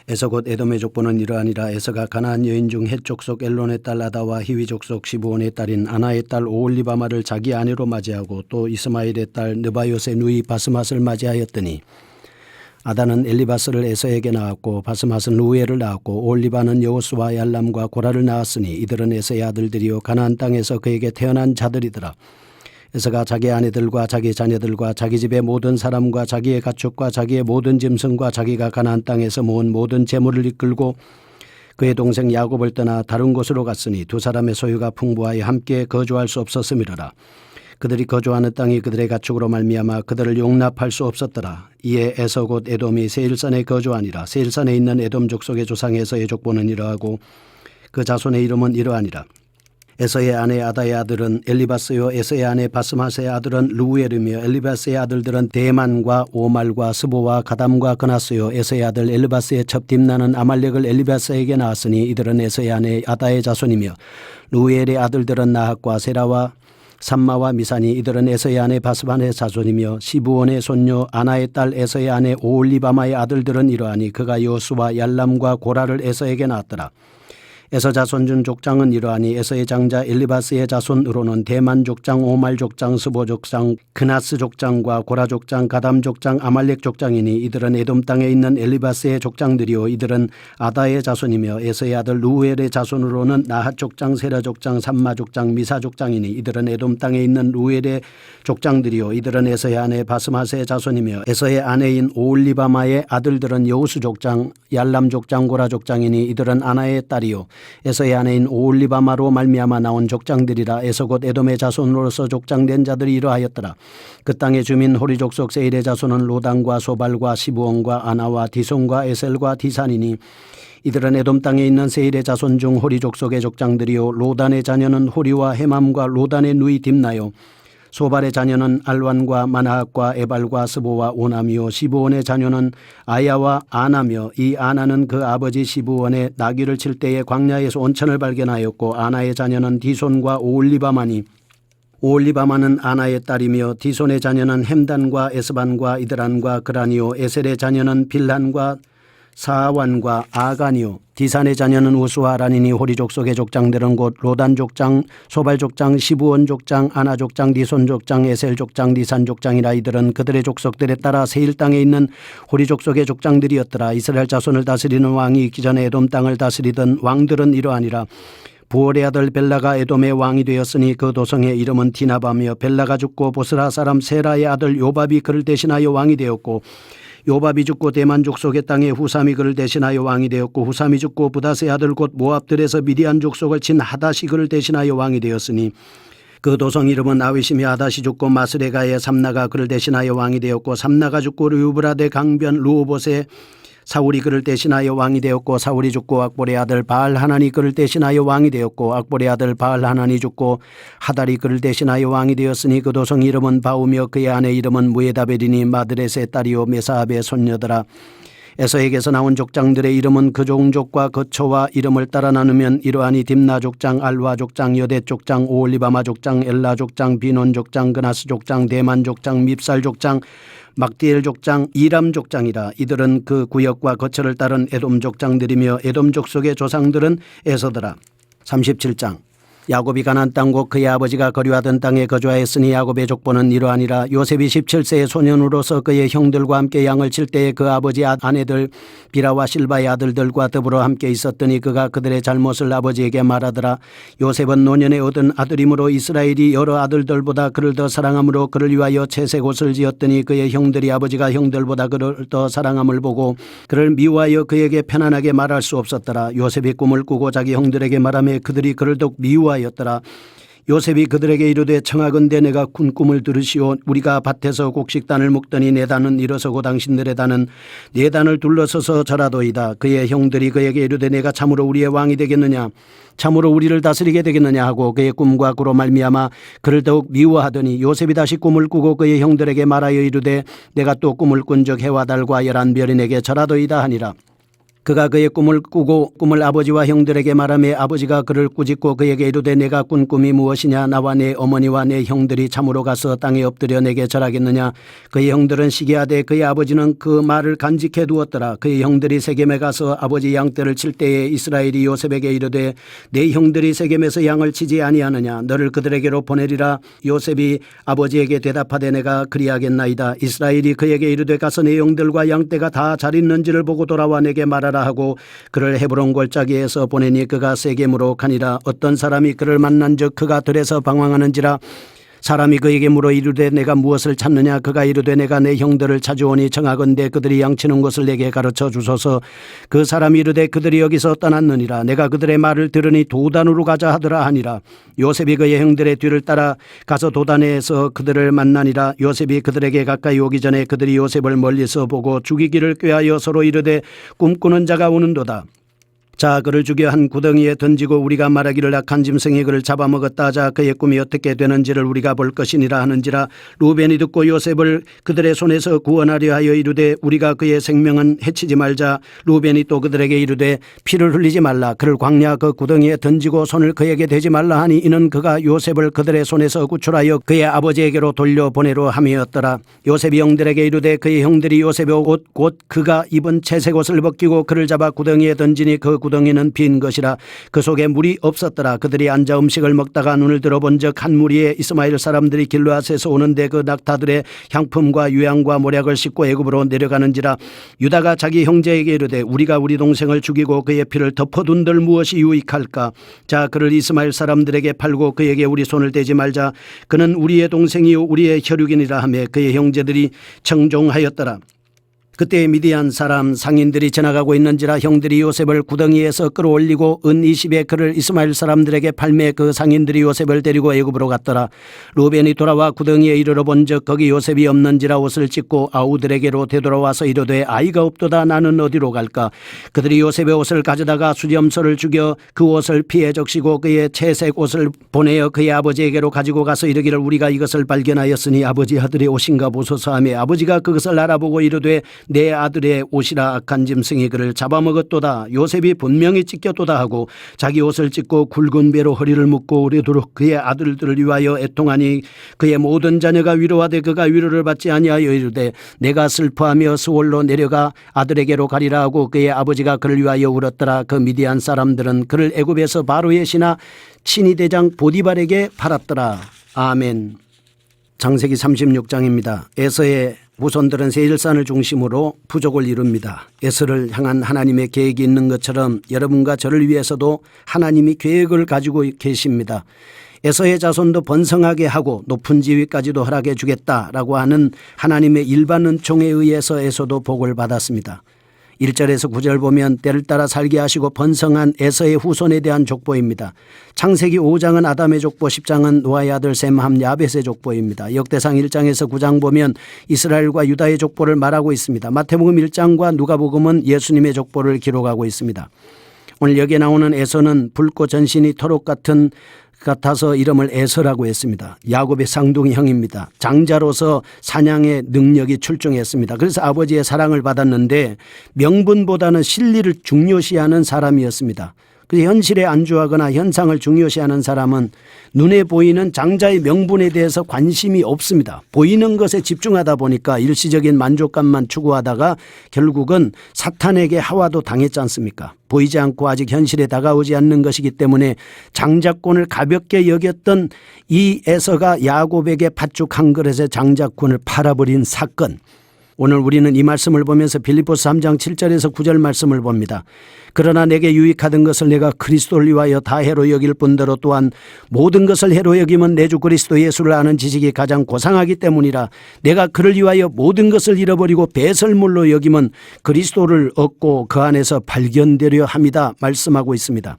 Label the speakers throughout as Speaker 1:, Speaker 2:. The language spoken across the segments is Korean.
Speaker 1: 에서 곧 에돔의 족보는 이러하니라. 에서가 가나안 여인 중 헷 족속 엘론의 딸 아다와 히위 족속 시브온의 딸인 아나의 딸 오홀리바마를 자기 아내로 맞이하고 또 이스마엘의 딸 느바요의 누이 바스맛을 맞이하였더니 아다는 엘리바스를 에서에게 낳았고 바스맛은 루엘을 낳았고 오홀리바는 여호수와 얄람과 고라를 낳았으니 이들은 에서의 아들들이요 가나안 땅에서 그에게 태어난 자들이더라. 에서가 자기 아내들과 자기 자녀들과 자기 집의 모든 사람과 자기의 가축과 자기의 모든 짐승과 자기가 가나안 땅에서 모은 모든 재물을 이끌고 그의 동생 야곱을 떠나 다른 곳으로 갔으니 두 사람의 소유가 풍부하여 함께 거주할 수 없었음이로라. 그들이 거주하는 땅이 그들의 가축으로 말미암아 그들을 용납할 수 없었더라. 이에 에서 곧 에돔이 세일산에 거주하니라. 세일산에 있는 에돔 족속의 조상 에서의 족보는 이러하고 그 자손의 이름은 이러하니라. 에서의 아내 아다의 아들은 엘리바스요 에서의 아내 바스맛의 아들은 루엘이며 엘리바스의 아들들은 대만과 오말과 스보와 가담과 그나스요 에서의 아들 엘리바스의 첩 딥나는 아말렉을 엘리바스에게 낳았으니 이들은 에서의 아내 아다의 자손이며 루엘의 아들들은 나핫과 세라와 삼마와 미산이 이들은 에서의 아내 바스맛의 자손이며 시브온의 손녀 아나의 딸 에서의 아내 오홀리바마의 아들들은 이러하니 그가 여호수와 얄람과 고라를 에서에게 낳았더라. 에서 자손 중 족장은 이러하니 에서의 장자 엘리바스의 자손으로는 대만 족장, 오말 족장, 스보 족장, 그나스 족장과 고라 족장, 가담 족장, 아말렉 족장이니 이들은 에돔 땅에 있는 엘리바스의 족장들이요 이들은 아다의 자손이며 에서의 아들 루엘의 자손으로는 나핫 족장, 세라 족장, 삼마 족장, 미사 족장이니 이들은 에돔 땅에 있는 루엘의 족장들이요 이들은 에서의 아내 바스맛의 자손이며 에서의 아내인 오홀리바마의 아들들은 여우수 족장, 얄람 족장, 고라 족장이니 이들은 아나의 딸이요 에서의 아내인 오홀리바마로 말미암아 나온 족장들이라. 에서 곧 에돔의 자손으로서 족장된 자들이 이러하였더라. 그 땅의 주민 호리 족속 세일의 자손은 로단과 소발과 시브온과 아나와 디손과 에셀과 디산이니 이들은 에돔 땅에 있는 세일의 자손 중 호리 족속의 족장들이요 로단의 자녀는 호리와 헤맘과 로단의 누이 딥나요 소발의 자녀는 알완과 마나핫과 에발과 스보와 오남이요 시브온의 자녀는 아야와 아나며 이 아나는 그 아버지 시브온의 나귀를 칠 때에 광야에서 온천을 발견하였고 아나의 자녀는 디손과 오홀리바마니 오홀리바마는 아나의 딸이며 디손의 자녀는 햄단과 에스반과 이드란과 그라니요 에셀의 자녀는 빌란과 사완과 아가니요 디산의 자녀는 우수와 아란이니 호리 족속의 족장들은 곧 로단 족장, 소발 족장, 시브온 족장, 아나 족장, 디손 족장, 에셀 족장, 디산 족장이라. 이들은 그들의 족속들에 따라 세일 땅에 있는 호리 족속의 족장들이었더라. 이스라엘 자손을 다스리는 왕이 있기 전에 에돔 땅을 다스리던 왕들은 이러하니라. 부올의 아들 벨라가 에돔의 왕이 되었으니 그 도성의 이름은 디나바며 벨라가 죽고 보스라 사람 세라의 아들 요밥이 그를 대신하여 왕이 되었고 요밥이 죽고 대만 족속의 땅에 후삼이 그를 대신하여 왕이 되었고 후삼이 죽고 부닷의 아들 곧 모압들에서 미디안 족속을 친 하닷이 그를 대신하여 왕이 되었으니 그 도성 이름은 아위시며 하닷이 죽고 마스레가의 삼나가 그를 대신하여 왕이 되었고 삼나가 죽고 르우브라데 강변 루오봇의 사울이 그를 대신하여 왕이 되었고 사울이 죽고 악볼의 아들 바알하난이 그를 대신하여 왕이 되었고 악볼의 아들 바알하난이 죽고 하달이 그를 대신하여 왕이 되었으니 그 도성 이름은 바우며 그의 아내 이름은 무에다벨이니 마드렛의 딸이요 메사압의 손녀더라. 에서에게서 나온 족장들의 이름은 그 종족과 거처와 이름을 따라 나누면 이러하니 딥나 족장, 알와 족장, 여대 족장, 오홀리바마 족장, 엘라 족장, 비논 족장, 그나스 족장, 대만 족장, 밉살 족장, 막디엘 족장, 이람 족장이라. 이들은 그 구역과 거처를 따른 에돔 족장들이며 에돔 족속의 조상들은 에서더라. 37장. 야곱이 가나안 땅 곧 그의 아버지가 거류하던 땅에 거주하였으니 야곱의 족보는 이러하니라. 요셉이 17세의 소년으로서 그의 형들과 함께 양을 칠 때에 그 아버지 아내들 비라와 실바의 아들들과 더불어 함께 있었더니 그가 그들의 잘못을 아버지에게 말하더라. 요셉은 노년에 얻은 아들이므로 이스라엘이 여러 아들들보다 그를 더 사랑함으로 그를 위하여 채색 옷을 지었더니 그의 형들이 아버지가 형들보다 그를 더 사랑함을 보고 그를 미워하여 그에게 편안하게 말할 수 없었더라. 요셉이 꿈을 꾸고 자기 형들에게 말하며 그들이 그를 더욱 미워하였더라. 요셉이 그들에게 이르되 청하건대 내가 꾼 꿈을 들으시오. 우리가 밭에서 곡식단을 묶더니 네 단은 일어서고 당신들의 단은 네 단을 둘러서서 절하도이다. 그의 형들이 그에게 이르되 내가 참으로 우리의 왕이 되겠느냐 참으로 우리를 다스리게 되겠느냐 하고 그의 꿈과 그로 말미암아 그를 더욱 미워하더니 요셉이 다시 꿈을 꾸고 그의 형들에게 말하여 이르되 내가 또 꿈을 꾼 적 해와 달과 11별이 내게 절하도이다 하니라. 그가 그의 꿈을 꾸고 꿈을 아버지와 형들에게 말하며 아버지가 그를 꾸짖고 그에게 이르되 내가 꾼 꿈이 무엇이냐. 나와 내 어머니와 내 형들이 참으로 가서 땅에 엎드려 내게 절하겠느냐. 그의 형들은 시기하되 그의 아버지는 그 말을 간직해 두었더라. 그의 형들이 세겜에 가서 아버지 양떼를 칠 때에 이스라엘이 요셉에게 이르되 내 형들이 세겜에서 양을 치지 아니하느냐. 너를 그들에게로 보내리라. 요셉이 아버지에게 대답하되 내가 그리하겠나이다. 이스라엘이 그에게 이르되 가서 내 형들과 양떼가 다 잘 있는지를 보고 돌아와 내게 말하라 하고 그를 헤브론 골짜기에서 보내니 그가 세겜으로 가니라. 어떤 사람이 그를 만난즉 그가 들에서 방황하는지라. 사람이 그에게 물어 이르되 내가 무엇을 찾느냐. 그가 이르되 내가 내 형들을 찾아오니 청하건대 그들이 양치는 곳을 내게 가르쳐 주소서. 그 사람이 이르되 그들이 여기서 떠났느니라. 내가 그들의 말을 들으니 도단으로 가자 하더라 하니라. 요셉이 그의 형들의 뒤를 따라 가서 도단에서 그들을 만나니라. 요셉이 그들에게 가까이 오기 전에 그들이 요셉을 멀리서 보고 죽이기를 꾀하여 서로 이르되 꿈꾸는 자가 오는도다. 자 그를 죽여 한 구덩이에 던지고 우리가 말하기를 악한 짐승이 그를 잡아먹었다. 자 그의 꿈이 어떻게 되는지를 우리가 볼 것이니라 하는지라. 루벤이 듣고 요셉을 그들의 손에서 구원하려 하여 이르되 우리가 그의 생명은 해치지 말자. 루벤이 또 그들에게 이르되 피를 흘리지 말라. 그를 광야 그 구덩이에 던지고 손을 그에게 대지 말라 하니 이는 그가 요셉을 그들의 손에서 구출하여 그의 아버지에게로 돌려보내려 함이었더라. 요셉이 형들에게 이르되 그의 형들이 요셉의 옷 곧 그가 입은 채색 옷을 벗기고 그를 잡아 구덩이에 던지니 그 구덩이는 빈 것이라. 그 속에 물이 없었더라. 그들이 앉아 음식을 먹다가 눈을 들어본즉 한 무리의 이스마엘 사람들이 길르앗에서 오는데 그 낙타들의 향품과 유향과 모략을 싣고 애굽으로 내려가는지라. 유다가 자기 형제에게 이르되 우리가 우리 동생을 죽이고 그의 피를 덮어둔들 무엇이 유익할까. 자 그를 이스마엘 사람들에게 팔고 그에게 우리 손을 대지 말자. 그는 우리의 동생이요 우리의 혈육이니라 하며 그의 형제들이 청종하였더라. 그때 미디안 사람 상인들이 지나가고 있는지라. 형들이 요셉을 구덩이에서 끌어올리고 은 20에 그를 이스마엘 사람들에게 팔매 그 상인들이 요셉을 데리고 애굽으로 갔더라. 루벤이 돌아와 구덩이에 이르러 본즉 거기 요셉이 없는지라. 옷을 찢고 아우들에게로 되돌아와서 이르되 아이가 없도다. 나는 어디로 갈까. 그들이 요셉의 옷을 가져다가 수렴소를 죽여 그 옷을 피해 적시고 그의 채색 옷을 보내어 그의 아버지에게로 가지고 가서 이르기를 우리가 이것을 발견하였으니 아버지 아들의 옷인가 보소서 하며 아버지가 그것을 알아보고 이르되 내 아들의 옷이라. 악한 짐승이 그를 잡아먹었도다. 요셉이 분명히 찢겼도다 하고 자기 옷을 찢고 굵은 배로 허리를 묶고 오래도록 그의 아들들을 위하여 애통하니 그의 모든 자녀가 위로하되 그가 위로를 받지 아니하여 이르되 내가 슬퍼하며 스올로 내려가 아들에게로 가리라 하고 그의 아버지가 그를 위하여 울었더라. 그 미디안 사람들은 그를 애굽에서 바로의 신하 친위 대장 보디발에게 팔았더라. 아멘. 창세기 36장입니다. 에서의 후손들은 세일산을 중심으로 부족을 이룹니다. 에서를 향한 하나님의 계획이 있는 것처럼 여러분과 저를 위해서도 하나님이 계획을 가지고 계십니다. 에서의 자손도 번성하게 하고 높은 지위까지도 허락해 주겠다라고 하는 하나님의 일반 은총에 의해서 에서도 복을 받았습니다. 1절에서 9절 보면 때를 따라 살게 하시고 번성한 에서의 후손에 대한 족보입니다. 창세기 5장은 아담의 족보, 10장은 노아의 아들 셈, 함, 야벳의 족보입니다. 역대상 1장에서 9장 보면 이스라엘과 유다의 족보를 말하고 있습니다. 마태복음 1장과 누가복음은 예수님의 족보를 기록하고 있습니다. 오늘 여기에 나오는 에서는 붉고 전신이 토록 같아서 이름을 에서라고 했습니다. 야곱의 쌍둥이 형입니다. 장자로서 사냥의 능력이 출중했습니다. 그래서 아버지의 사랑을 받았는데 명분보다는 실리를 중요시하는 사람이었습니다. 그 현실에 안주하거나 현상을 중요시하는 사람은 눈에 보이는 장자의 명분에 대해서 관심이 없습니다. 보이는 것에 집중하다 보니까 일시적인 만족감만 추구하다가 결국은 사탄에게 하와도 당했지 않습니까? 보이지 않고 아직 현실에 다가오지 않는 것이기 때문에 장자권을 가볍게 여겼던 이 에서가 야곱에게 팥죽 한 그릇의 장자권을 팔아버린 사건. 오늘 우리는 이 말씀을 보면서 빌립보서 3장 7절에서 9절 말씀을 봅니다. 그러나 내게 유익하던 것을 내가 그리스도를 위하여 다 해로 여길 뿐더러 또한 모든 것을 해로 여기면 내 주 그리스도 예수를 아는 지식이 가장 고상하기 때문이라. 내가 그를 위하여 모든 것을 잃어버리고 배설물로 여기면 그리스도를 얻고 그 안에서 발견되려 함이다 말씀하고 있습니다.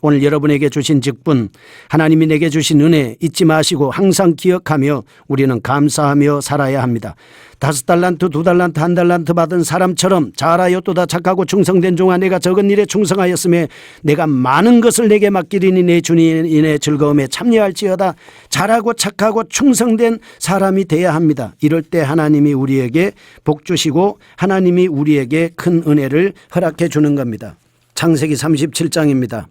Speaker 1: 오늘 여러분에게 주신 직분, 하나님이 내게 주신 은혜 잊지 마시고 항상 기억하며 우리는 감사하며 살아야 합니다. 5달란트, 2달란트, 1달란트 받은 사람처럼 잘하였도다 착하고 충성된 종아, 내가 적은 일에 충성하였음에 내가 많은 것을 내게 맡기리니 내 주님의 즐거움에 참여할지어다. 잘하고 착하고 충성된 사람이 돼야 합니다. 이럴 때 하나님이 우리에게 복 주시고 하나님이 우리에게 큰 은혜를 허락해 주는 겁니다. 창세기 37장입니다.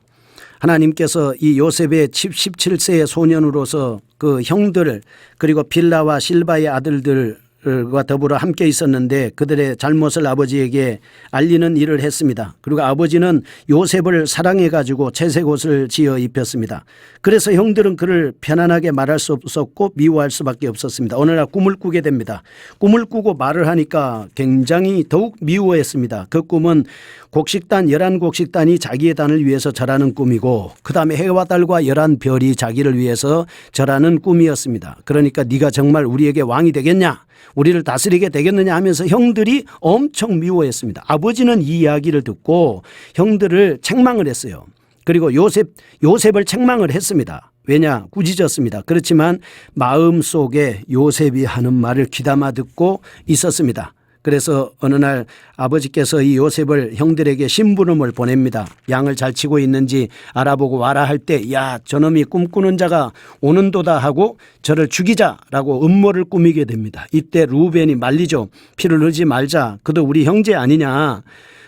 Speaker 1: 하나님께서 이 요셉의 17세의 소년으로서 그 형들 그리고 빌라와 실바의 아들들과 더불어 함께 있었는데 그들의 잘못을 아버지에게 알리는 일을 했습니다. 그리고 아버지는 요셉을 사랑해 가지고 채색 옷을 지어 입혔습니다. 그래서 형들은 그를 편안하게 말할 수 없었고 미워할 수밖에 없었습니다. 어느 날 꿈을 꾸게 됩니다. 꿈을 꾸고 말을 하니까 굉장히 더욱 미워했습니다. 그 꿈은 곡식단 11곡식단이 자기의 단을 위해서 절하는 꿈이고 그 다음에 해와 달과 11별이 자기를 위해서 절하는 꿈이었습니다. 그러니까 네가 정말 우리에게 왕이 되겠냐, 우리를 다스리게 되겠느냐 하면서 형들이 엄청 미워했습니다. 아버지는 이 이야기를 듣고 형들을 책망을 했어요. 그리고 요셉을 책망을 했습니다. 왜냐? 꾸짖었습니다. 그렇지만 마음속에 요셉이 하는 말을 귀담아 듣고 있었습니다. 그래서 어느 날 아버지께서 이 요셉을 형들에게 심부름을 보냅니다. 양을 잘 치고 있는지 알아보고 와라 할 때, 야, 저놈이 꿈꾸는 자가 오는도다 하고 저를 죽이자라고 음모를 꾸미게 됩니다. 이때 루벤이 말리죠. 피를 흘리지 말자. 그도 우리 형제 아니냐.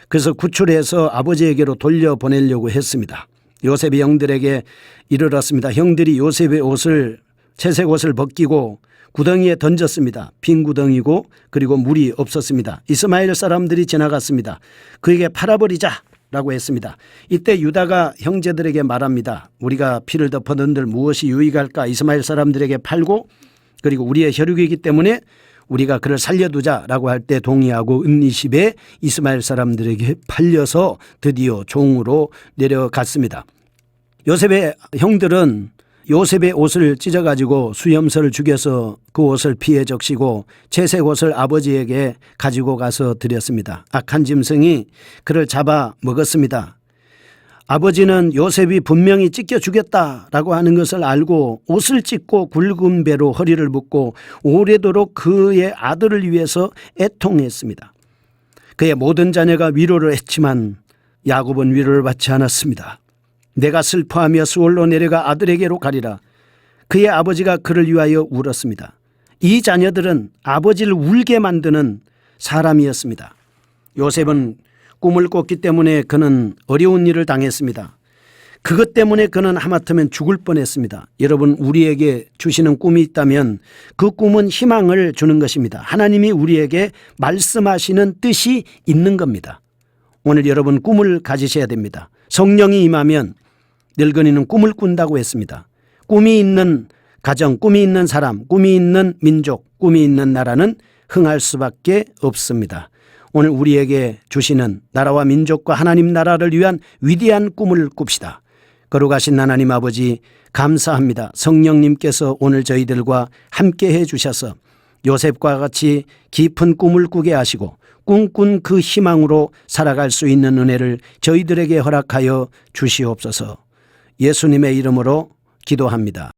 Speaker 1: 그래서 구출해서 아버지에게로 돌려보내려고 했습니다. 요셉이 형들에게 이르렀습니다. 형들이 요셉의 옷을, 채색 옷을 벗기고 구덩이에 던졌습니다. 빈 구덩이고 그리고 물이 없었습니다. 이스마엘 사람들이 지나갔습니다. 그에게 팔아버리자라고 했습니다. 이때 유다가 형제들에게 말합니다. 우리가 피를 덮어둔들 무엇이 유익할까? 이스마엘 사람들에게 팔고 그리고 우리의 혈육이기 때문에 우리가 그를 살려두자라고 할 때 동의하고 은20에 이스마엘 사람들에게 팔려서 드디어 종으로 내려갔습니다. 요셉의 형들은 요셉의 옷을 찢어가지고 수염서를 죽여서 그 옷을 피해 적시고 채색 옷을 아버지에게 가지고 가서 드렸습니다. 악한 짐승이 그를 잡아 먹었습니다. 아버지는 요셉이 분명히 찢겨 주겠다라고 하는 것을 알고 옷을 찢고 굵은 배로 허리를 묶고 오래도록 그의 아들을 위해서 애통했습니다. 그의 모든 자녀가 위로를 했지만 야곱은 위로를 받지 않았습니다. 내가 슬퍼하며 수월로 내려가 아들에게로 가리라. 그의 아버지가 그를 위하여 울었습니다. 이 자녀들은 아버지를 울게 만드는 사람이었습니다. 요셉은 꿈을 꿨기 때문에 그는 어려운 일을 당했습니다. 그것 때문에 그는 하마터면 죽을 뻔했습니다. 여러분, 우리에게 주시는 꿈이 있다면 그 꿈은 희망을 주는 것입니다. 하나님이 우리에게 말씀하시는 뜻이 있는 겁니다. 오늘 여러분 꿈을 가지셔야 됩니다. 성령이 임하면 늙은이는 꿈을 꾼다고 했습니다. 꿈이 있는 가정, 꿈이 있는 사람, 꿈이 있는 민족, 꿈이 있는 나라는 흥할 수밖에 없습니다. 오늘 우리에게 주시는 나라와 민족과 하나님 나라를 위한 위대한 꿈을 꿉시다. 거룩하신 하나님 아버지 감사합니다. 성령님께서 오늘 저희들과 함께 해 주셔서 요셉과 같이 깊은 꿈을 꾸게 하시고 꿈꾼 그 희망으로 살아갈 수 있는 은혜를 저희들에게 허락하여 주시옵소서. 예수님의 이름으로 기도합니다.